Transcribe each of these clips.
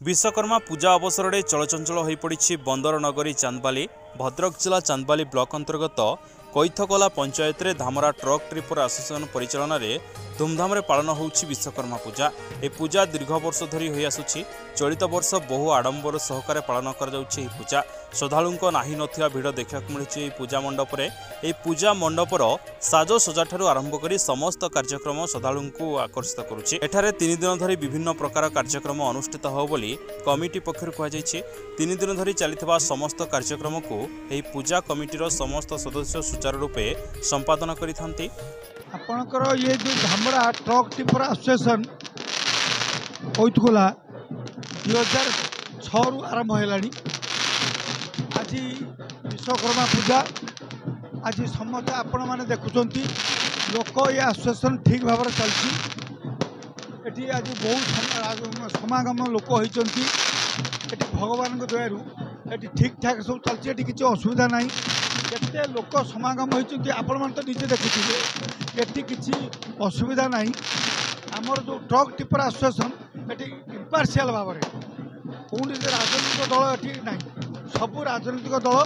विश्वकर्मा पूजा अवसर में चलचंचल हो पड़ी बंदर नगरी चांदबाली। भद्रक जिला चांदबाली ब्लॉक अंतर्गत कैथकला पंचायत रे धामरा ट्रक ट्रिपर एसोसिएशन परिचालन में धूमधाम पालन होउछि विश्वकर्मा पूजा। ए पूजा दीर्घ वर्ष धरी होई आसुछि। चलित वर्ष बहु आडंबर सहकारे पालन कर जाउछि। ए पूजा श्रद्धालुंको नाही नथिया भिड़ देखा मिलुछि। पूजा मंडप रे ए पूजा मंडपर साजसजा ठारू आरंभ करी समस्त कार्यक्रम श्रद्धालुंको आकर्षित करुछि। एठारे 3 दिन धरी विभिन्न प्रकार कार्यक्रम अनुष्ठित हो बोली कमिटी पक्षरु कहा जायछि। 3 दिन धरी चलितबा समस्त कार्यक्रम को एही पूजा कमिटीर समस्त सदस्य सुचारू रूपे संपादन करिथांती। आपणकर ये जो धामरा ट्रक टिपर एसोसिएशन कैथकला 2006 आरंभ है। आज विश्वकर्मा पूजा आज समस्त आपण मैंने देखुंट लोक ये एसोसिएशन ठीक भाव चलती। आज बहुत समागम लोक होती भगवान दयारू ये ठीक ठाक सब चलती। किसी असुविधा ना केते लोक समागम होती आपण मैंने तो निजे देखुए ये किसी असुविधा ना। आमर जो ट्रक टिपर एसोसिएशन ये इम्पार्शियल भाव में कौन राजनीतिक दल ये ना सबू राजनीतिक दल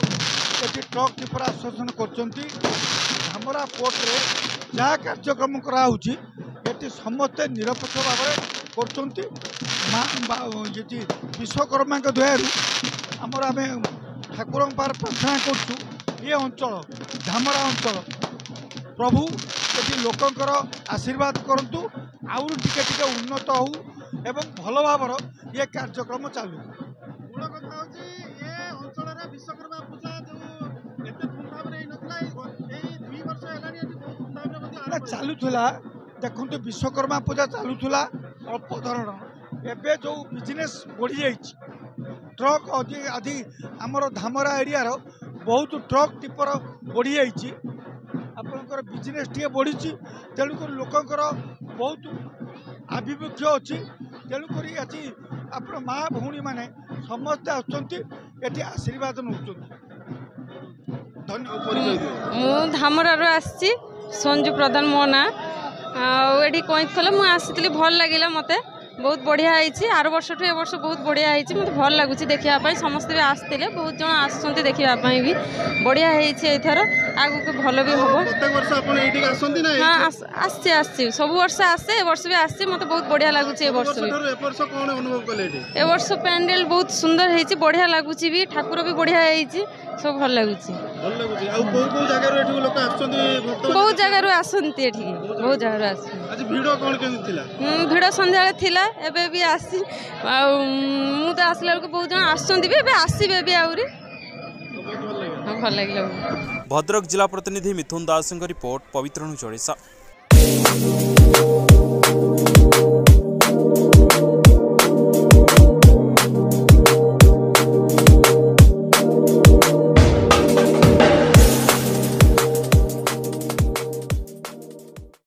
ये ट्रक टिपर एसोसिएशन करमरा पोर्ट रे जहाँ कार्यक्रम कराऊँगी ये समस्ते निरपेक्ष भाव में कर विश्वकर्मा दयारू आमर आम ठाकुर पार प्रार्थना करूँ ये अंचल धामरा अंचल प्रभु ये लोकंकर आशीर्वाद करंतु आउर टिके टिके उन्नत हो एवं भल भाव ये कार्यक्रम चालू। मूल कथा होची ये अंचल रे विश्वकर्मा पूजा जो एते धूमधाम रे नथला एई 2 वर्ष हेलानी एते बहुत धूमधाम रे मध्ये चालूला। देखंतु विश्वकर्मा पूजा चालूला अल्प धरण एबे जो बिजनेस बढ़ी जाइछि ट्रक आदि आमर धामरा एरिया रो बहुत ट्रक टिपर बढ़ी जाइछि। आपनकर बिजनेस टे बढ़ी तेणुक लोकंकर बहुत आभिमुख्य अच्छी। तेणुक आज आप माँ भौणी मैंने समस्ते आसि आशीर्वाद नौ। धन्यवाद। धामरार आसी संजू प्रधान मो ना ये कैथकला मुझे भल लगे मत बहुत बढ़िया है। आर वर्ष ए वर्ष बहुत बढ़िया है मत भल लगुच देखापी समस्ते भी आसते बहुत जन आसुँच देखापी भी बढ़िया होथर आगु भल भी हम। हाँ आसचे आसचे सब वर्ष आसे ए वर्ष भी आसचे मत बहुत बढ़िया लगुच। ए वर्ष पैंडेल बहुत सुंदर है बढ़िया लगुच भी ठाकुर भी बढ़िया है सब भल लगुच। बहुत जगार आसती बहुत जगार आस भिड़ सन्ध्या थिला एबे भी आसी मु तो आसला बेलू बहुत जन आसुँच भी आसबे भी आहरी भल लगे। भद्रक जिला प्रतिनिधि मिथुन दास रिपोर्ट पवित्र ओडिशा।